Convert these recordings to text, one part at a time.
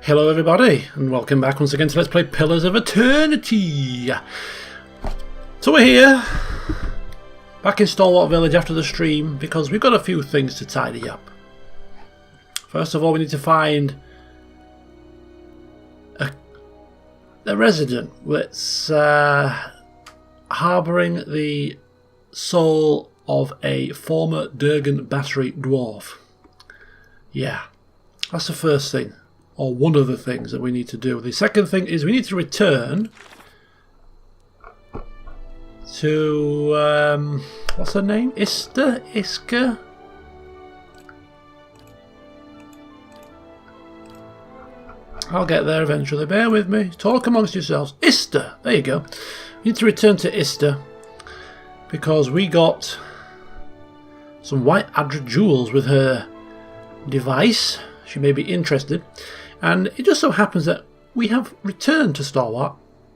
Hello everybody, and welcome back once again to Let's Play Pillars of Eternity. So we're here, back in Stalwart Village after the stream, because we've got a few things to tidy up. First of all, we need to find a resident that's harbouring the soul of a former Durgan Battery Dwarf. Yeah, that's the first thing. Or one of the things that we need to do. The second thing is we need to return to what's her name? Iska? I'll get there eventually. Bear with me. Talk amongst yourselves. Ista. There you go. We need to return to Ista because we got some white Adra jewels with her device. She may be interested. And it just so happens that we have returned to Stalwart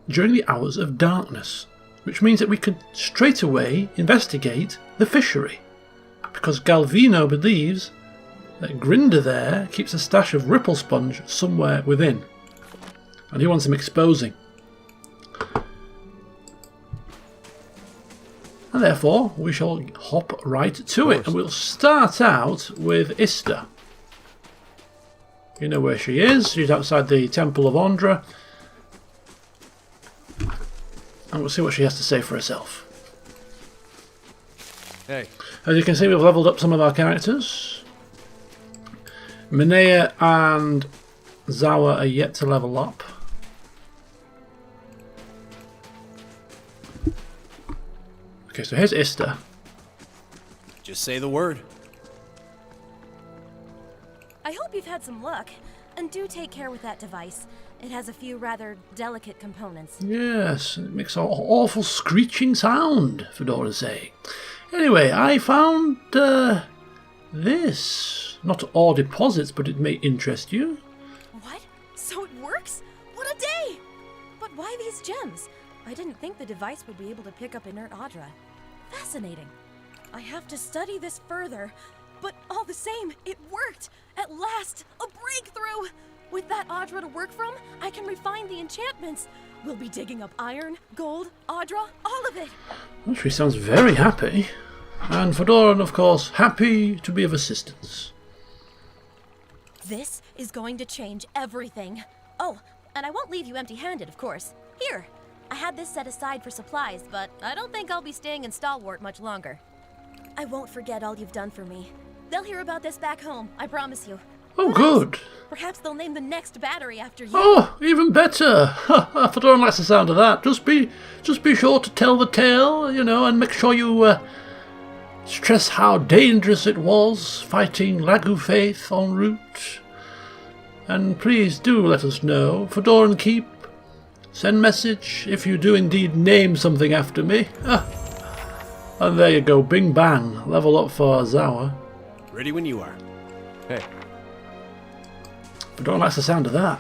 during the hours of darkness, which means that we could straight away investigate the fishery, because Galvino believes that Grinder there keeps a stash of ripple sponge somewhere within, and he wants him exposing. And therefore we shall hop right to it, and we'll start out with Ista. You know where she is. She's outside the Temple of Ondra. And we'll see what she has to say for herself. Hey. As you can see, we've leveled up some of our characters. Minea and Zawa are yet to level up. Okay, so here's Ista. Just say the word. I hope you've had some luck, and do take care with that device. It has a few rather delicate components. Yes, it makes an awful screeching sound, Fedoran's saying. Anyway, I found this. Not ore deposits, but it may interest you. What? So it works? What a day! But why these gems? I didn't think the device would be able to pick up inert Adra. Fascinating. I have to study this further. But all the same, it worked! At last! A breakthrough! With that Adra to work from, I can refine the enchantments. We'll be digging up iron, gold, Adra, all of it! Well, she sounds very happy. And Fedoran, of course, happy to be of assistance. This is going to change everything. Oh, and I won't leave you empty-handed, of course. Here! I had this set aside for supplies, but I don't think I'll be staying in Stalwart much longer. I won't forget all you've done for me. They'll hear about this back home, I promise you. Oh, good. Perhaps they'll name the next battery after you. Oh, even better. Fedoran likes the sound of that. Just be sure to tell the tale, you know, and make sure you stress how dangerous it was fighting Lagu Faith en route. And please do let us know. Fedoran keep. Send message if you do indeed name something after me. And there you go, bing bang. Level up for Zawa. Ready when you are. Hey. Fedoran likes the sound of that.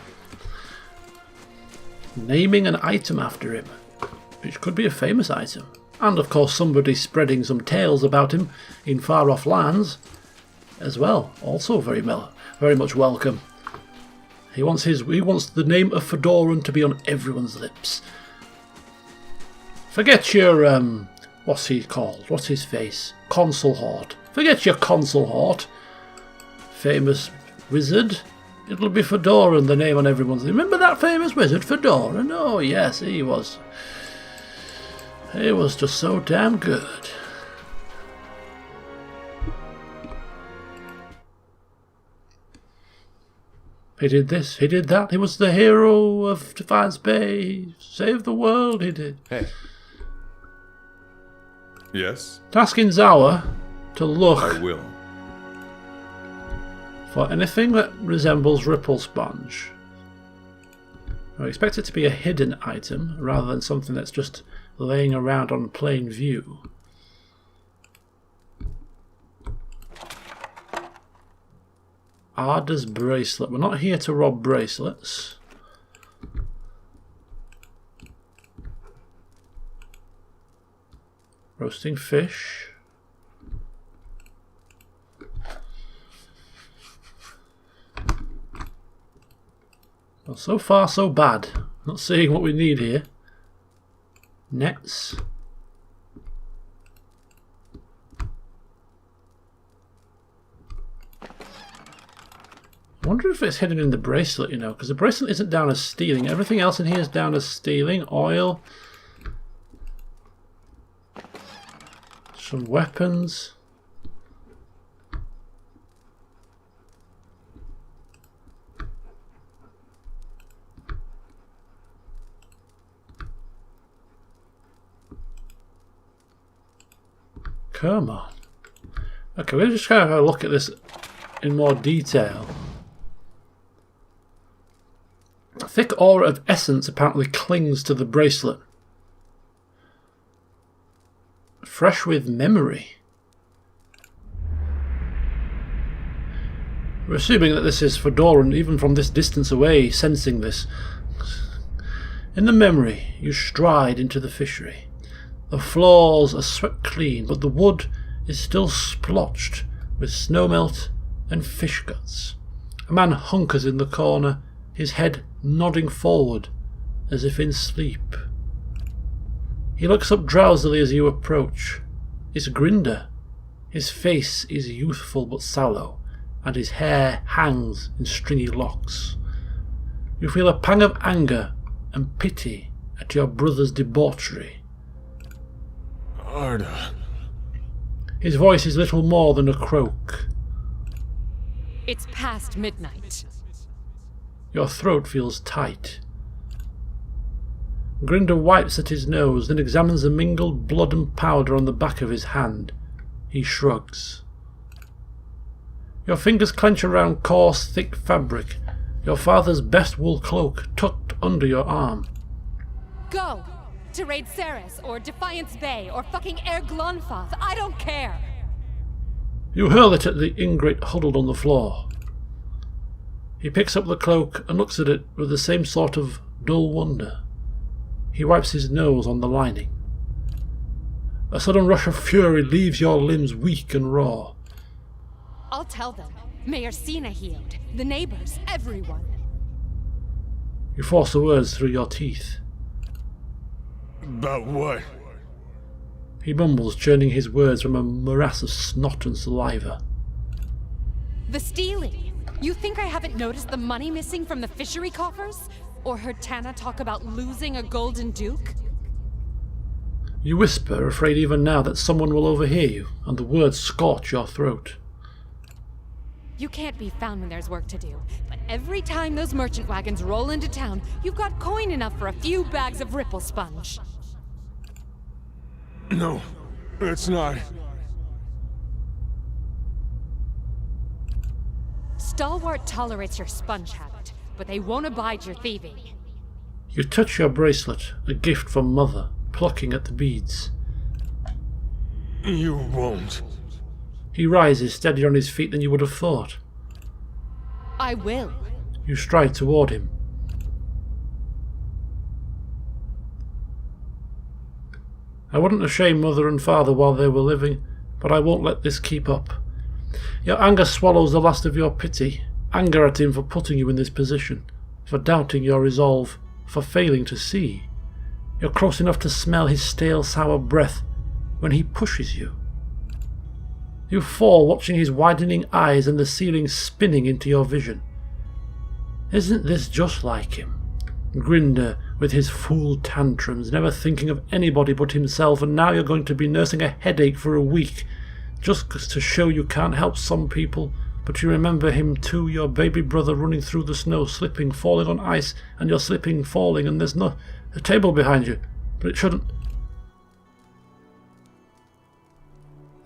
Naming an item after him, which could be a famous item. And of course somebody spreading some tales about him in far off lands as well. Also very much welcome. He wants the name of Fedoran to be on everyone's lips. Forget your what's he called? What's his face? Consul Hort. Forget your Consul Hort. Famous wizard. It'll be Fedoran, the name on everyone's. Remember that famous wizard, Fedoran? Oh yes, he was. He was just so damn good. He did this, he did that. He was the hero of Defiance Bay. He saved the world, he did. Hey. Yes? Tasking Zawa to look I will. for anything that resembles ripple sponge. I expect it to be a hidden item rather than something that's just laying around on plain view. Arda's bracelet. We're not here to rob bracelets. Roasting fish. Well, so far so bad. Not seeing what we need here. Nets. I wonder if it's hidden in the bracelet, you know, because the bracelet isn't down as stealing. Everything else in here is down as stealing. Oil. Some weapons. Come on. Okay, we'll just kind of have a look at this in more detail. A thick aura of essence apparently clings to the bracelet. Fresh with memory. We're assuming that this is Fedoran, even from this distance away, sensing this. In the memory, you stride into the fishery. The floors are swept clean, but the wood is still splotched with snowmelt and fish guts. A man hunkers in the corner, his head nodding forward as if in sleep. He looks up drowsily as you approach. It's Grinder. His face is youthful but sallow, and his hair hangs in stringy locks. You feel a pang of anger and pity at your brother's debauchery. Arda. His voice is little more than a croak. It's past midnight. Your throat feels tight. Grinder wipes at his nose, then examines the mingled blood and powder on the back of his hand. He shrugs. Your fingers clench around coarse, thick fabric, your father's best wool cloak tucked under your arm. Go! To raid Ceres, or Defiance Bay, or fucking Air Glonfoth, I don't care! You hurl it at the ingrate huddled on the floor. He picks up the cloak and looks at it with the same sort of dull wonder. He wipes his nose on the lining. A sudden rush of fury leaves your limbs weak and raw. I'll tell them. Mayor Sina healed. The neighbors. Everyone. You force the words through your teeth. About what? He mumbles, churning his words from a morass of snot and saliva. The stealing. You think I haven't noticed the money missing from the fishery coffers? Or heard Tana talk about losing a golden duke? You whisper, afraid even now that someone will overhear you, and the words scorch your throat. You can't be found when there's work to do, but every time those merchant wagons roll into town, you've got coin enough for a few bags of ripple sponge. No, it's not. Stalwart tolerates your sponge habit, but they won't abide your thieving. You touch your bracelet, a gift from Mother, plucking at the beads. You won't. He rises, steadier on his feet than you would have thought. I will. You stride toward him. I wouldn't have shamed Mother and Father while they were living, but I won't let this keep up. Your anger swallows the last of your pity, anger at him for putting you in this position, for doubting your resolve, for failing to see. You're close enough to smell his stale, sour breath when he pushes you. You fall, watching his widening eyes and the ceiling spinning into your vision. Isn't this just like him? Grinder, with his fool tantrums, never thinking of anybody but himself, and now you're going to be nursing a headache for a week, just to show you can't help some people, but you remember him too, your baby brother running through the snow, slipping, falling on ice, and you're slipping, falling, and there's a table behind you, but it shouldn't.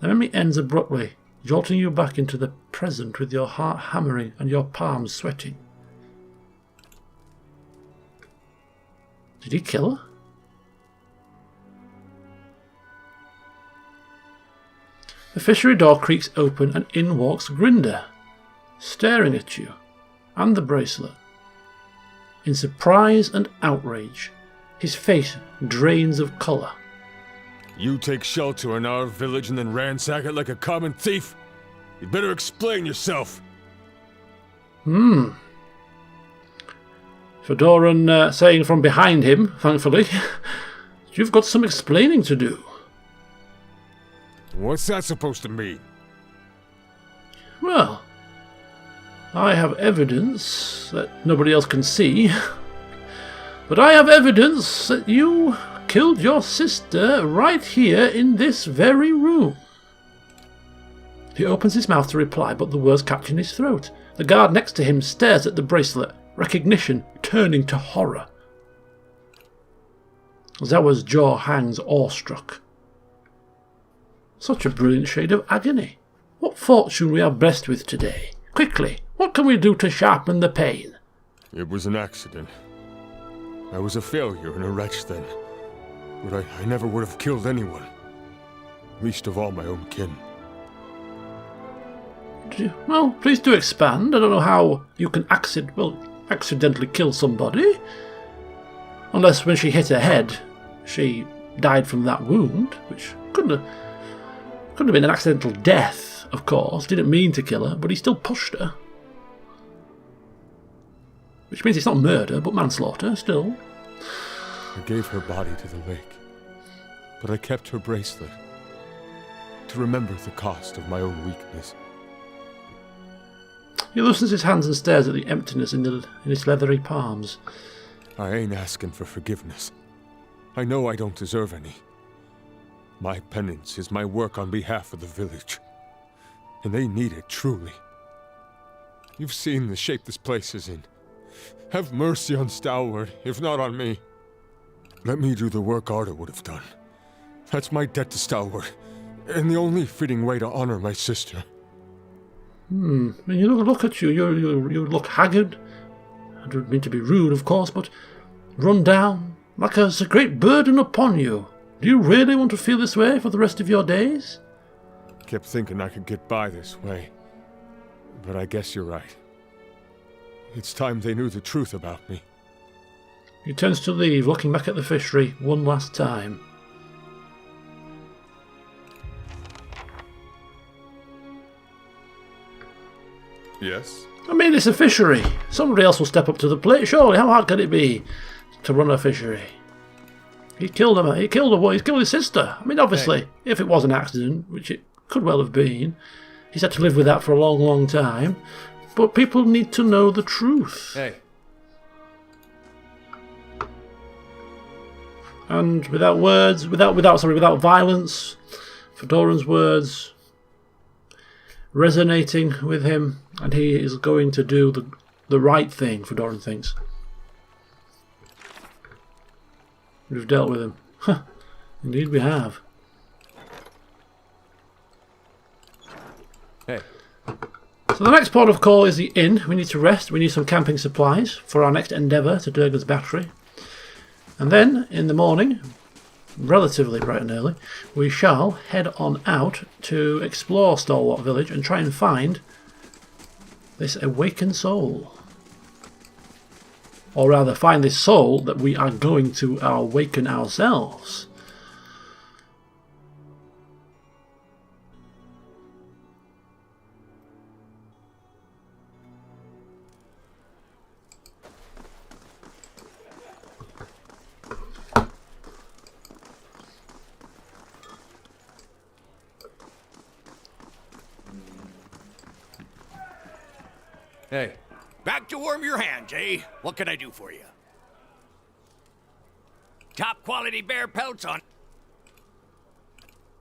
The memory ends abruptly, jolting you back into the present with your heart hammering and your palms sweating. Did he kill her? The fishery door creaks open and in walks Grinder, staring at you and the bracelet. In surprise and outrage, his face drains of colour. You take shelter in our village and then ransack it like a common thief? You'd better explain yourself. Fedoran saying from behind him, thankfully, "You've got some explaining to do." What's that supposed to mean? Well, I have evidence that nobody else can see, but I have evidence that you killed your sister right here in this very room. He opens his mouth to reply, but the words catch in his throat. The guard next to him stares at the bracelet, recognition turning to horror. Zawa's jaw hangs awestruck. Such a brilliant shade of agony. What fortune we are blessed with today. Quickly, what can we do to sharpen the pain? It was an accident. I was a failure and a wretch then. But I never would have killed anyone. Least of all my own kin. Well, please do expand. I don't know how you can accidentally kill somebody. Unless when she hit her head, she died from that wound, which couldn't have been an accidental death, of course. Didn't mean to kill her, but he still pushed her. Which means it's not murder, but manslaughter, still. I gave her body to the lake, but I kept her bracelet to remember the cost of my own weakness. He loosens his hands and stares at the emptiness in his leathery palms. I ain't asking for forgiveness. I know I don't deserve any. My penance is my work on behalf of the village. And they need it, truly. You've seen the shape this place is in. Have mercy on Stalwart, if not on me. Let me do the work Arda would have done. That's my debt to Stalwart, and the only fitting way to honor my sister. When you look at you, you look haggard. I don't mean to be rude, of course, but run down, like there's a great burden upon you. Do you really want to feel this way for the rest of your days? Kept thinking I could get by this way, but I guess you're right. It's time they knew the truth about me. He turns to leave, looking back at the fishery one last time. Yes? I mean, it's a fishery. Somebody else will step up to the plate, surely. How hard can it be to run a fishery? He killed him. He killed his sister. I mean, obviously, if it was an accident, which it could well have been, he's had to live with that for a long, long time. But people need to know the truth. Hey. And without words, without violence, Fedoran's words resonating with him, and he is going to do the right thing, Fedoran thinks. We've dealt with him. Huh. Indeed we have. Hey. So the next port of call is the inn. We need to rest. We need some camping supplies for our next endeavour to Durgan's Battery. And then, in the morning, relatively bright and early, we shall head on out to explore Stalwart Village and try and find this awakened soul. Or rather, find this soul that we are going to awaken ourselves. Hey. Back to warm your hands, eh? What can I do for you? Top quality bear pelts on.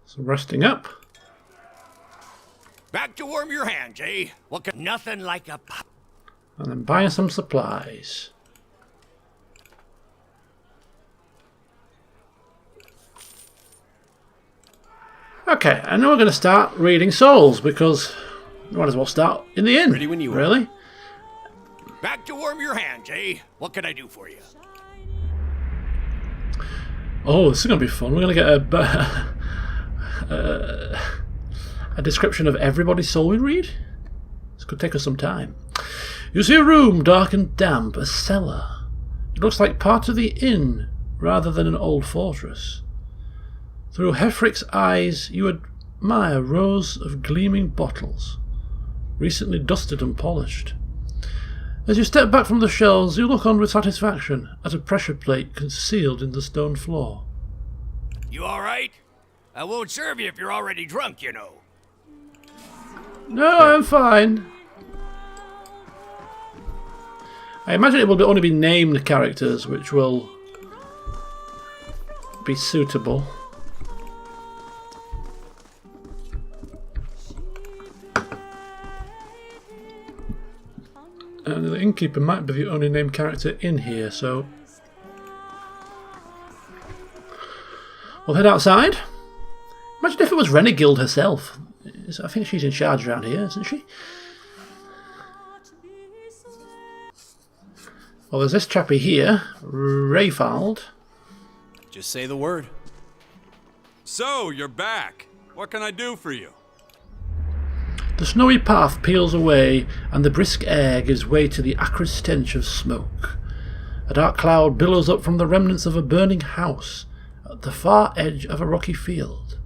So resting up. Back to warm your hands, eh? What can... Nothing like a pop. And then buying some supplies. Okay, and now we're going to start reading souls, because we might as well start in the inn. Ready when you are. Really? Back to warm your hands, eh? What can I do for you? Oh, this is going to be fun. We're going to get a description of everybody's soul we read. This could take us some time. You see a room, dark and damp, a cellar. It looks like part of the inn, rather than an old fortress. Through Hefric's eyes, you admire rows of gleaming bottles, recently dusted and polished. As you step back from the shelves, you look on with satisfaction at a pressure plate concealed in the stone floor. You all right? I won't serve you if you're already drunk, you know. No, I'm fine. I imagine it will only be named characters which will be suitable. And the innkeeper might be the only named character in here, so we'll head outside. Imagine if it was Renegild herself. I think she's in charge around here, isn't she? Well, there's this chappie here, Rayfald. Just say the word. So, you're back. What can I do for you? The snowy path peels away, and the brisk air gives way to the acrid stench of smoke. A dark cloud billows up from the remnants of a burning house at the far edge of a rocky field.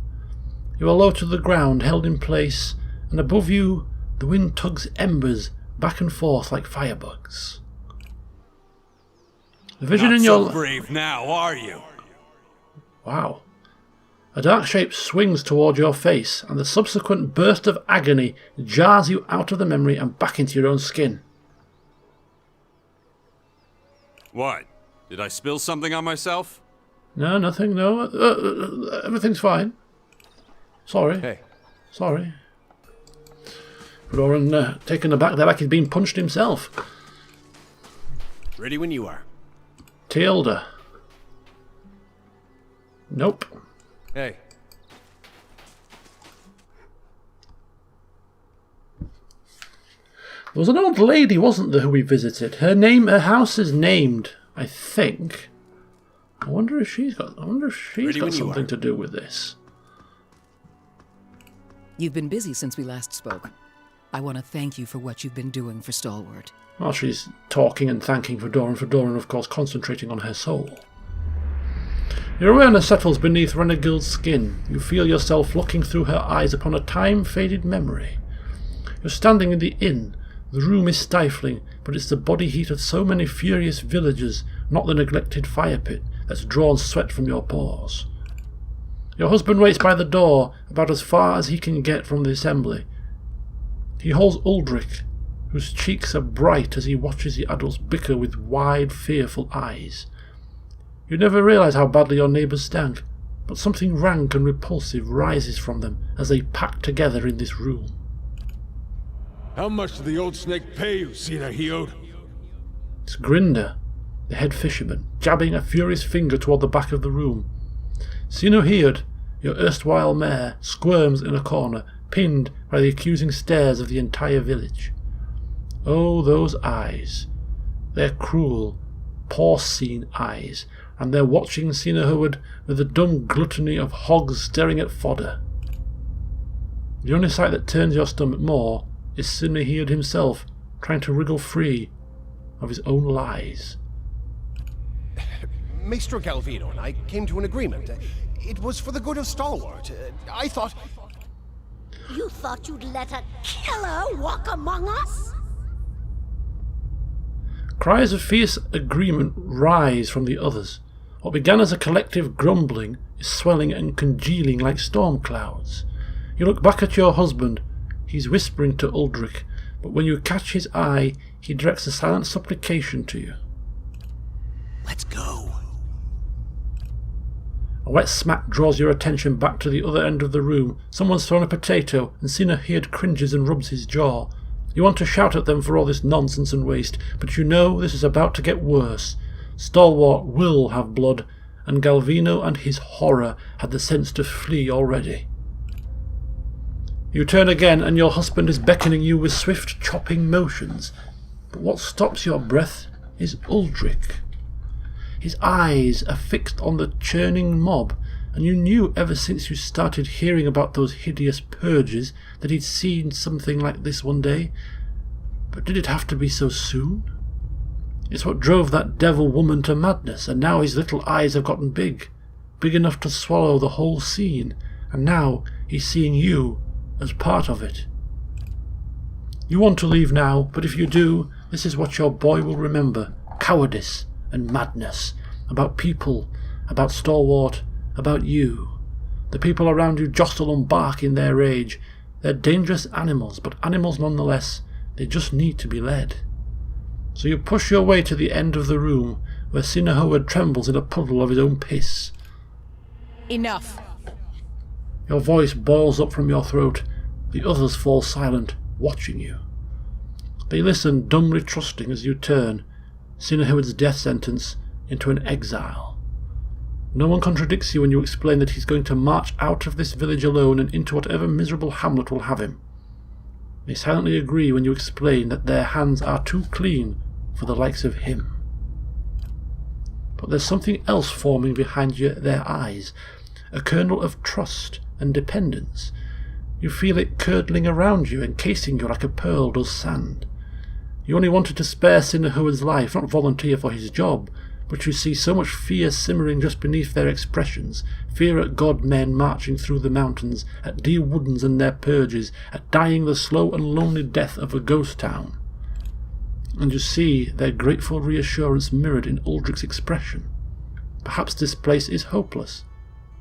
You are low to the ground, held in place, and above you the wind tugs embers back and forth like firebugs. The vision in your... Not so brave now, are you? Wow. A dark shape swings toward your face, and the subsequent burst of agony jars you out of the memory and back into your own skin. What? Did I spill something on myself? No, nothing, no. Everything's fine. Sorry. Hey. Sorry. Fedoran taken aback there like he'd been punched himself. Ready when you are. Tilda. Nope. Hey. There was an old lady, wasn't there, who we visited? Her house is named, I think. I wonder if she's got something to do with this. You've been busy since we last spoke. I want to thank you for what you've been doing for Stalwart. While she's talking and thanking Fedoran, of course, concentrating on her soul. Your awareness settles beneath Renegild's skin. You feel yourself looking through her eyes upon a time-faded memory. You're standing in the inn. The room is stifling, but it's the body heat of so many furious villagers, not the neglected fire pit, that's drawn sweat from your pores. Your husband waits by the door, about as far as he can get from the assembly. He holds Uldric, whose cheeks are bright as he watches the adults bicker with wide, fearful eyes. You never realise how badly your neighbours stank, but something rank and repulsive rises from them as they pack together in this room. How much did the old snake pay you, Sina Heod? It's Grinder, the head fisherman, jabbing a furious finger toward the back of the room. Sina Heod, your erstwhile mare, squirms in a corner, pinned by the accusing stares of the entire village. Oh, those eyes. They're cruel, porcine eyes, and they're watching Sina Howard with the dumb gluttony of hogs staring at fodder. The only sight that turns your stomach more is Sina Heod himself trying to wriggle free of his own lies. Maestro Galvino and I came to an agreement. It was for the good of Stalwart. I thought... You thought you'd let a killer walk among us? Cries of fierce agreement rise from the others. What began as a collective grumbling is swelling and congealing like storm clouds. You look back at your husband. He's whispering to Uldric, but when you catch his eye, he directs a silent supplication to you. Let's go. A wet smack draws your attention back to the other end of the room. Someone's thrown a potato, and Sina Heod cringes and rubs his jaw. You want to shout at them for all this nonsense and waste, but you know this is about to get worse. Stalwart will have blood, and Galvino and his horror had the sense to flee already. You turn again, and your husband is beckoning you with swift, chopping motions. But what stops your breath is Uldric. His eyes are fixed on the churning mob, and you knew ever since you started hearing about those hideous purges that he'd seen something like this one day. But did it have to be so soon? It's what drove that devil woman to madness, and now his little eyes have gotten big enough to swallow the whole scene, and now he's seeing you as part of it. You want to leave now, but if you do, This is what your boy will remember. Cowardice and madness. About people, about Stalwart, about you. The people around you jostle and bark in their rage. They're dangerous animals, but animals nonetheless. They just need to be led. So you push your way to the end of the room, where Sinahoward trembles in a puddle of his own piss. Enough. Your voice boils up from your throat. The others fall silent, watching you. They listen, dumbly trusting as you turn Sinahoward's death sentence into an exile. No one contradicts you when you explain that he's going to march out of this village alone and into whatever miserable hamlet will have him. They silently agree when you explain that their hands are too clean for the likes of him. But there's something else forming behind their eyes, a kernel of trust and dependence. You feel it curdling around you, encasing you like a pearl does sand. You only wanted to spare Sinahoward's life, not volunteer for his job, but you see so much fear simmering just beneath their expressions, fear at god-men marching through the mountains, at dear woodens and their purges, at dying the slow and lonely death of a ghost town. And you see their grateful reassurance mirrored in Uldric's expression. Perhaps this place is hopeless,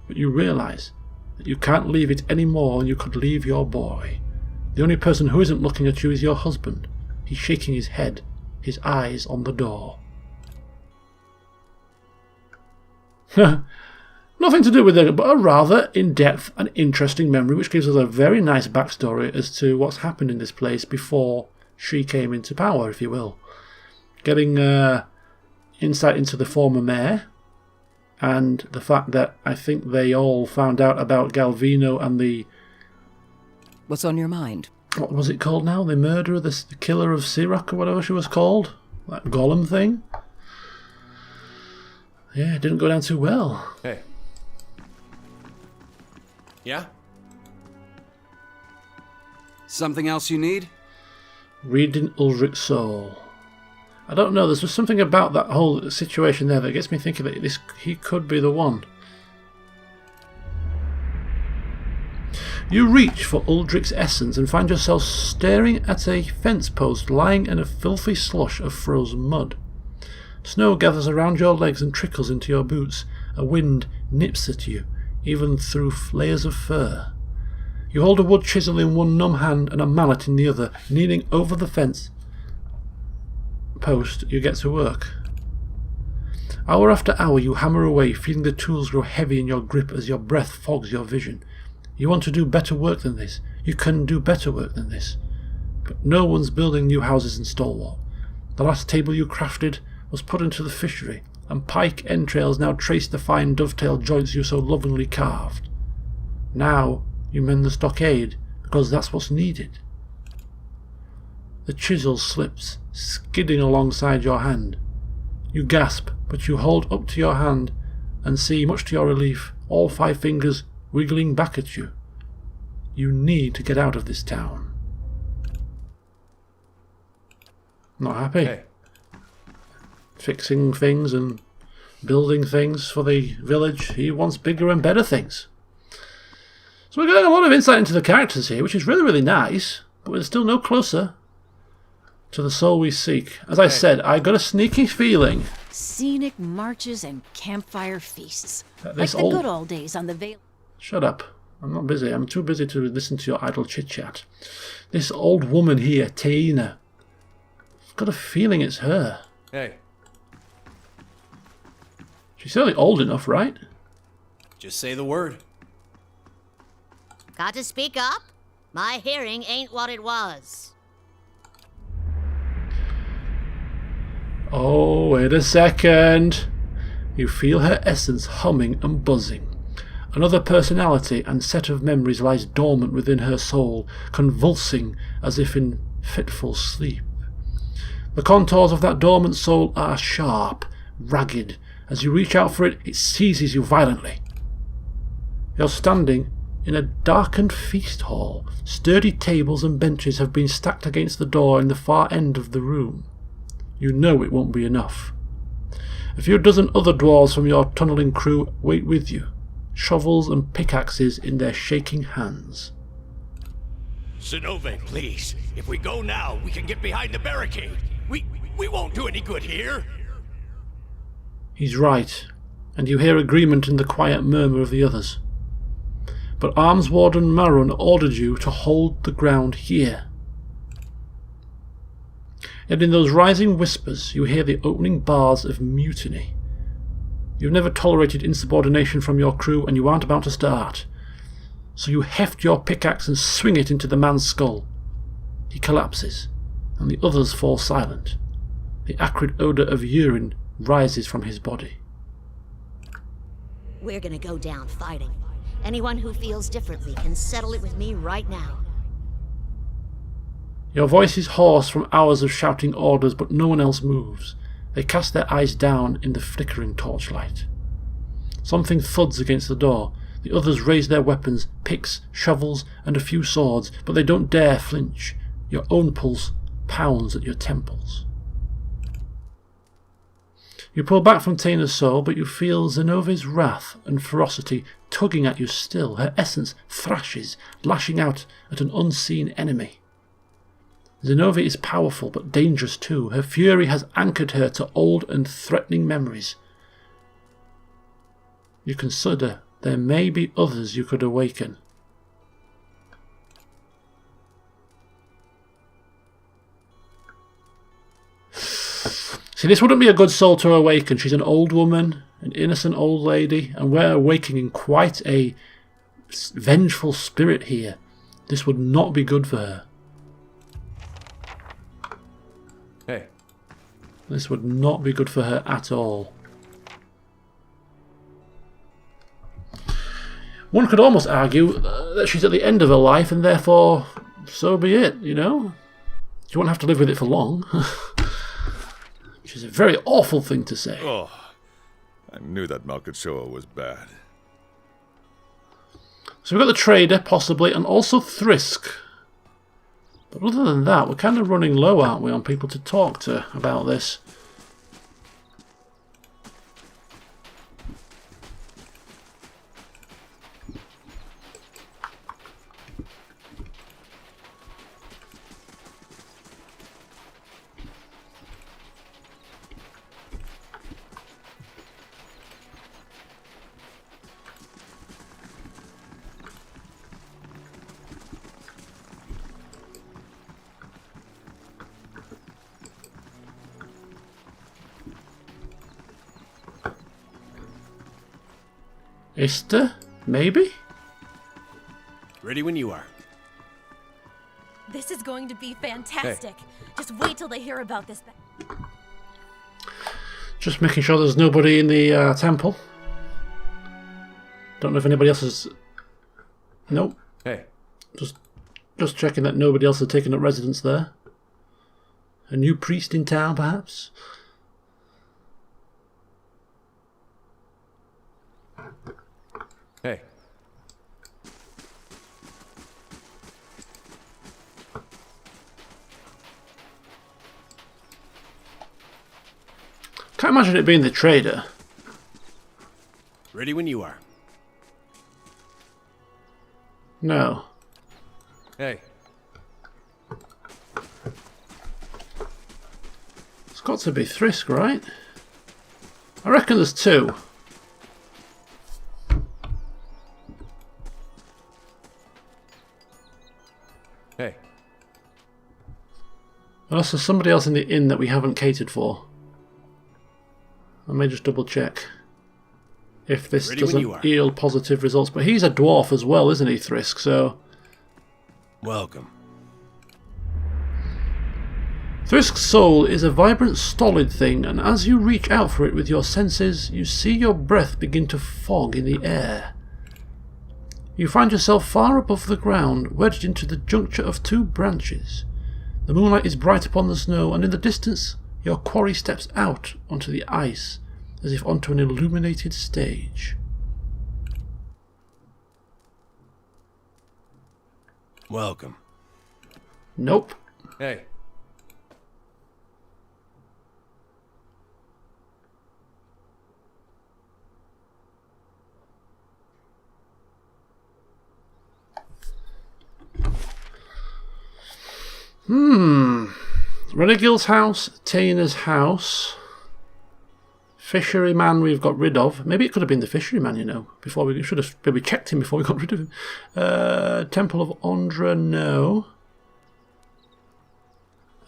but you realise that you can't leave it any more than you could leave your boy. The only person who isn't looking at you is your husband. He's shaking his head, his eyes on the door. Nothing to do with it, but a rather in-depth and interesting memory, which gives us a very nice backstory as to what's happened in this place before she came into power, if you will. Getting insight into the former mayor, and the fact that I think they all found out about Galvino and the... What's on your mind? What was it called now? The murderer, the killer of Sirak, or whatever she was called? That golem thing? Yeah, it didn't go down too well. Hey. Yeah? Something else you need? Reading Uldric's soul. I don't know, there's just something about that whole situation there that gets me thinking that he could be the one. You reach for Uldric's essence and find yourself staring at a fence post lying in a filthy slush of frozen mud. Snow gathers around your legs and trickles into your boots. A wind nips at you, even through layers of fur. You hold a wood chisel in one numb hand and a mallet in the other. Kneeling over the fence post, you get to work. Hour after hour you hammer away, feeling the tools grow heavy in your grip as your breath fogs your vision. You want to do better work than this. You can do better work than this. But no one's building new houses in Stalwart. The last table you crafted was put into the fishery, and pike entrails now trace the fine dovetail joints you so lovingly carved. Now you mend the stockade, because that's what's needed. The chisel slips, skidding alongside your hand. You gasp, but you hold up to your hand and see, much to your relief, all 5 fingers wiggling back at you. You need to get out of this town. Not happy? Hey. Fixing things and building things for the village. He wants bigger and better things. So we're getting a lot of insight into the characters here, which is really, really nice, but we're still no closer to the soul we seek. As I said, I got a sneaky feeling. Scenic marches and campfire feasts. Like Like the good old days on the Vale. Shut up. I'm not busy. I'm too busy to listen to your idle chit-chat. This old woman here, Taina. I've got a feeling it's her. Hey. She's certainly old enough, right? Just say the word. Got to speak up? My hearing ain't what it was. Oh, wait a second. You feel her essence humming and buzzing. Another personality and set of memories lies dormant within her soul, convulsing as if in fitful sleep. The contours of that dormant soul are sharp, ragged. As you reach out for it, it seizes you violently. You're standing in a darkened feast hall. Sturdy tables and benches have been stacked against the door in the far end of the room. You know it won't be enough. A few dozen other dwarves from your tunnelling crew wait with you, shovels and pickaxes in their shaking hands. Sinove, please. If we go now, we can get behind the barricade. We won't do any good here. He's right, and you hear agreement in the quiet murmur of the others. But Arms Warden Maron ordered you to hold the ground here. And in those rising whispers you hear the opening bars of mutiny. You've never tolerated insubordination from your crew, and you aren't about to start. So you heft your pickaxe and swing it into the man's skull. He collapses, and the others fall silent. The acrid odour of urine rises from his body. We're gonna go down fighting. Anyone who feels differently can settle it with me right now. Your voice is hoarse from hours of shouting orders, but no one else moves. They cast their eyes down in the flickering torchlight. Something thuds against the door. The others raise their weapons, picks, shovels, and a few swords, but they don't dare flinch. Your own pulse pounds at your temples. You pull back from Tana's soul, but you feel Zenovi's wrath and ferocity tugging at you still. Her essence thrashes, lashing out at an unseen enemy. Zenovi is powerful, but dangerous too. Her fury has anchored her to old and threatening memories. You consider there may be others you could awaken. See, this wouldn't be a good soul to awaken. She's an old woman, an innocent old lady, and we're awakening quite a vengeful spirit here. This would not be good for her. Hey. This would not be good for her at all. One could almost argue that she's at the end of her life, and therefore, so be it, you know? You won't have to live with it for long. Which is a very awful thing to say. Oh, I knew that Malkachoa was bad. So we've got the trader, possibly, and also Thrisk. But other than that, we're kind of running low, aren't we, on people to talk to about this. Ista? Maybe? Ready when you are. This is going to be fantastic. Just wait till they hear about this. Just making sure there's nobody in the temple. Don't know if anybody else is... Nope. Hey. Just checking that nobody else has taken up residence there. A new priest in town, perhaps? Hey. Can't imagine it being the trader. Ready when you are. No. Hey. It's got to be Thrisk, right? I reckon there's two. Hey. Unless there's somebody else in the inn that we haven't catered for. I may just double check if this doesn't yield positive results. But he's a dwarf as well, isn't he, Thrisk? So welcome. Thrisk's soul is a vibrant, stolid thing, and as you reach out for it with your senses, you see your breath begin to fog in the air. You find yourself far above the ground, wedged into the juncture of two branches. The moonlight is bright upon the snow, and in the distance your quarry steps out onto the ice, as if onto an illuminated stage. Welcome. Nope. Hey. Renegil's house, Tina's house. Fisheryman we've got rid of. Maybe it could have been the fisheryman, you know. Before we should have maybe checked him before we got rid of him. Temple of Ondra, no.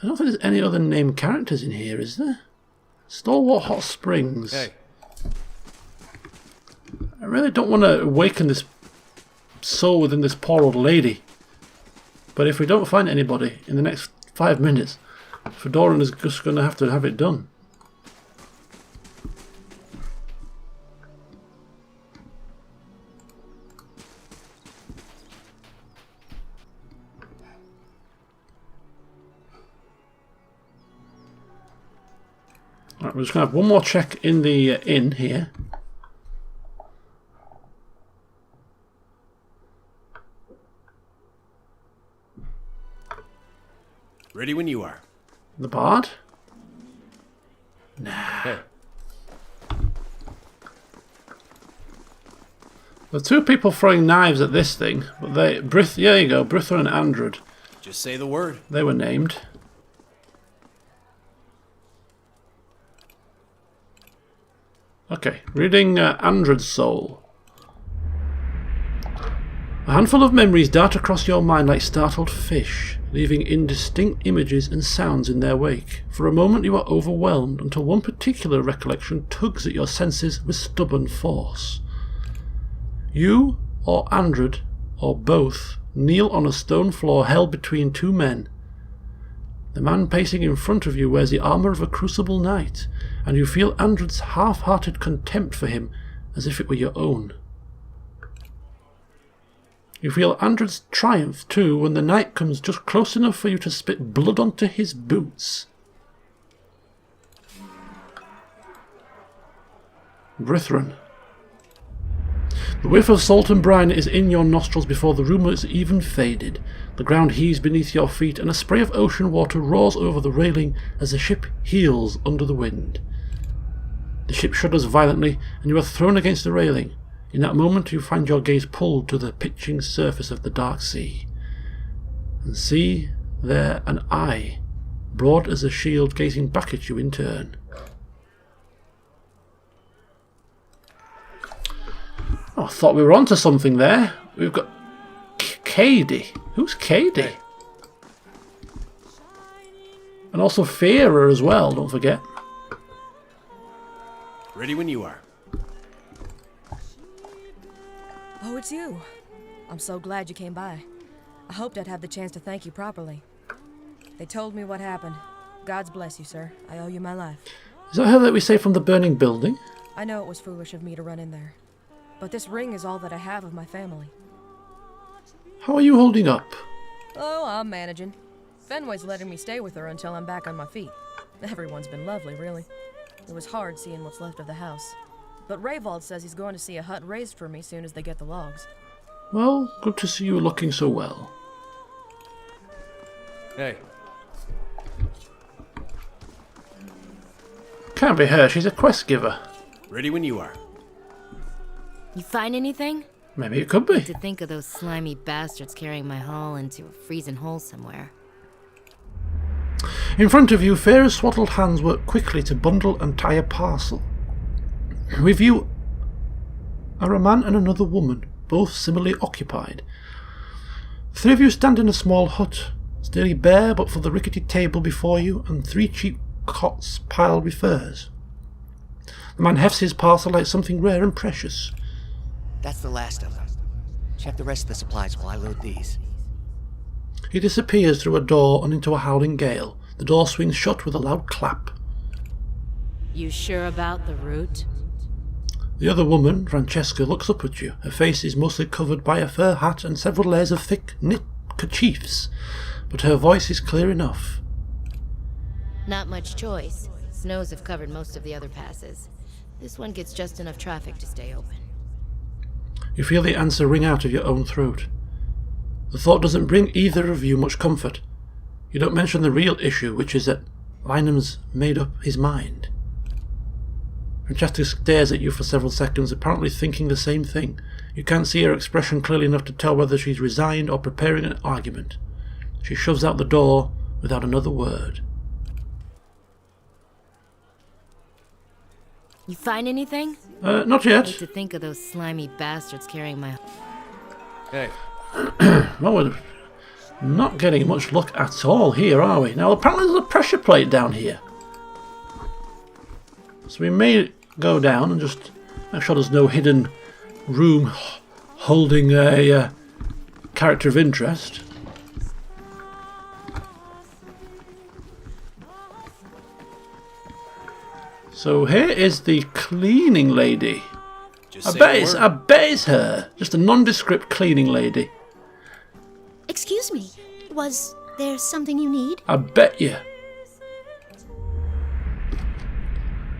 I don't think there's any other named characters in here, is there? Stalwart Hot Springs. Hey. I really don't want to awaken this soul within this poor old lady. But if we don't find anybody in the next 5 minutes, Fedoran is just going to have it done. Right, we're just going to have one more check in the inn here. Ready when you are. The bard? Nah. Hey. There are two people throwing knives at this thing, but there you go, Brithra and Andred. Just say the word. They were named. Okay, reading Andred's soul. A handful of memories dart across your mind like startled fish, leaving indistinct images and sounds in their wake. For a moment you are overwhelmed until one particular recollection tugs at your senses with stubborn force. You, or Andred, or both, kneel on a stone floor held between two men. The man pacing in front of you wears the armour of a crucible knight, and you feel Andred's half-hearted contempt for him as if it were your own. You feel Andred's triumph, too, when the knight comes just close enough for you to spit blood onto his boots. Brithran. The whiff of salt and brine is in your nostrils before the room is even faded. The ground heaves beneath your feet, and a spray of ocean water roars over the railing as the ship heels under the wind. The ship shudders violently, and you are thrown against the railing. In that moment you find your gaze pulled to the pitching surface of the dark sea, and see there an eye, broad as a shield, gazing back at you in turn. Oh, I thought we were onto something there. We've got Cady. Who's Cady? Hey. And also Fearer as well, don't forget. Ready when you are. Oh, it's you. I'm so glad you came by. I hoped I'd have the chance to thank you properly. They told me what happened. God's bless you, sir. I owe you my life. Is that her that we saved from the burning building? I know it was foolish of me to run in there, but this ring is all that I have of my family. How are you holding up? Oh, I'm managing. Fenway's letting me stay with her until I'm back on my feet. Everyone's been lovely, really. It was hard seeing what's left of the house. But Rayvald says he's going to see a hut raised for me soon as they get the logs. Well, good to see you looking so well. Hey. Can't be her, she's a quest giver. Ready when you are. You find anything? Maybe it could be. To think of those slimy bastards carrying my haul into a freezing hole somewhere. In front of you, Farah's swaddled hands work quickly to bundle and tie a parcel. With you are a man and another woman, both similarly occupied. The three of you stand in a small hut, still bare but for the rickety table before you and 3 cheap cots piled with furs. The man hefts his parcel like something rare and precious. That's the last of them. Check the rest of the supplies while I load these. He disappears through a door and into a howling gale. The door swings shut with a loud clap. You sure about the route? The other woman, Francesca, looks up at you. Her face is mostly covered by a fur hat and several layers of thick knit kerchiefs, but her voice is clear enough. Not much choice. Snows have covered most of the other passes. This one gets just enough traffic to stay open. You feel the answer ring out of your own throat. The thought doesn't bring either of you much comfort. You don't mention the real issue, which is that Lynam's made up his mind. Francesca stares at you for several seconds, apparently thinking the same thing. You can't see her expression clearly enough to tell whether she's resigned or preparing an argument. She shoves out the door without another word. You find anything? Not I yet. hate to think of those slimy bastards carrying my... Hey. Well, we're not getting much luck at all here, are we? Now, apparently there's a pressure plate down here. So we may go down and just make sure there's no hidden room holding a character of interest. So here is the cleaning lady. I bet it's her. Just a nondescript cleaning lady. Excuse me, was there something you need? I bet you.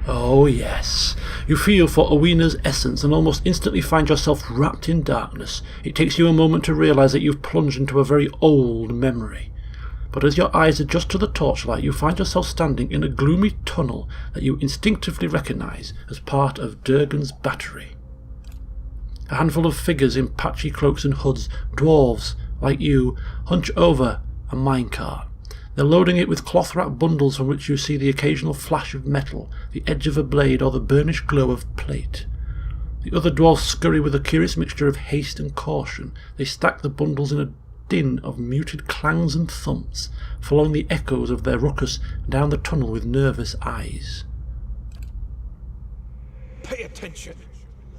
Oh yes. You feel for Owena's essence and almost instantly find yourself wrapped in darkness. It takes you a moment to realise that you've plunged into a very old memory. But as your eyes adjust to the torchlight, you find yourself standing in a gloomy tunnel that you instinctively recognise as part of Durgan's Battery. A handful of figures in patchy cloaks and hoods, dwarves like you, hunch over a minecart. They're loading it with cloth-wrapped bundles from which you see the occasional flash of metal, the edge of a blade, or the burnished glow of plate. The other dwarves scurry with a curious mixture of haste and caution. They stack the bundles in a din of muted clangs and thumps, following the echoes of their ruckus down the tunnel with nervous eyes. Pay attention.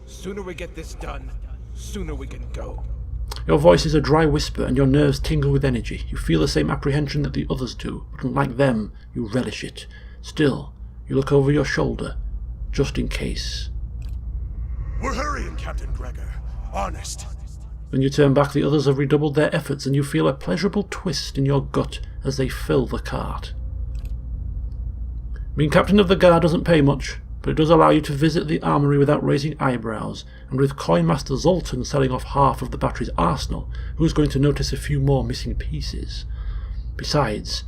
Sooner we get this done, sooner we can go. Your voice is a dry whisper and your nerves tingle with energy. You feel the same apprehension that the others do, but unlike them, you relish it. Still, you look over your shoulder, just in case. We're hurrying, Captain Gregor. Honest. When you turn back, the others have redoubled their efforts and you feel a pleasurable twist in your gut as they fill the cart. Being captain of the guard doesn't pay much, but it does allow you to visit the armoury without raising eyebrows, and with Coinmaster Zoltan selling off half of the battery's arsenal, who's going to notice a few more missing pieces? Besides,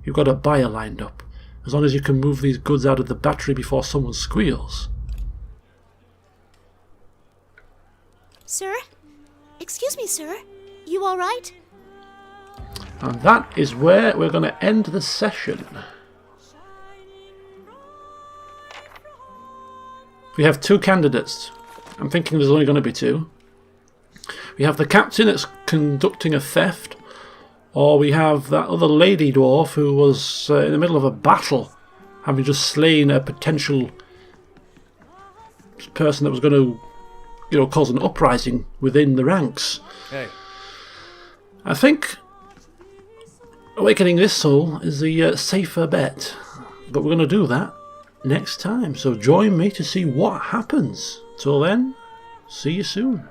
you've got a buyer lined up, as long as you can move these goods out of the battery before someone squeals. Sir? Excuse me, sir. You all right? And that is where we're going to end the session. We have two candidates. I'm thinking there's only going to be two. We have the captain that's conducting a theft, or we have that other lady dwarf who was in the middle of a battle, having just slain a potential person that was going to, cause an uprising within the ranks. Hey. I think awakening this soul is the safer bet, but we're going to do that next time. So join me to see what happens. Till then, see you soon.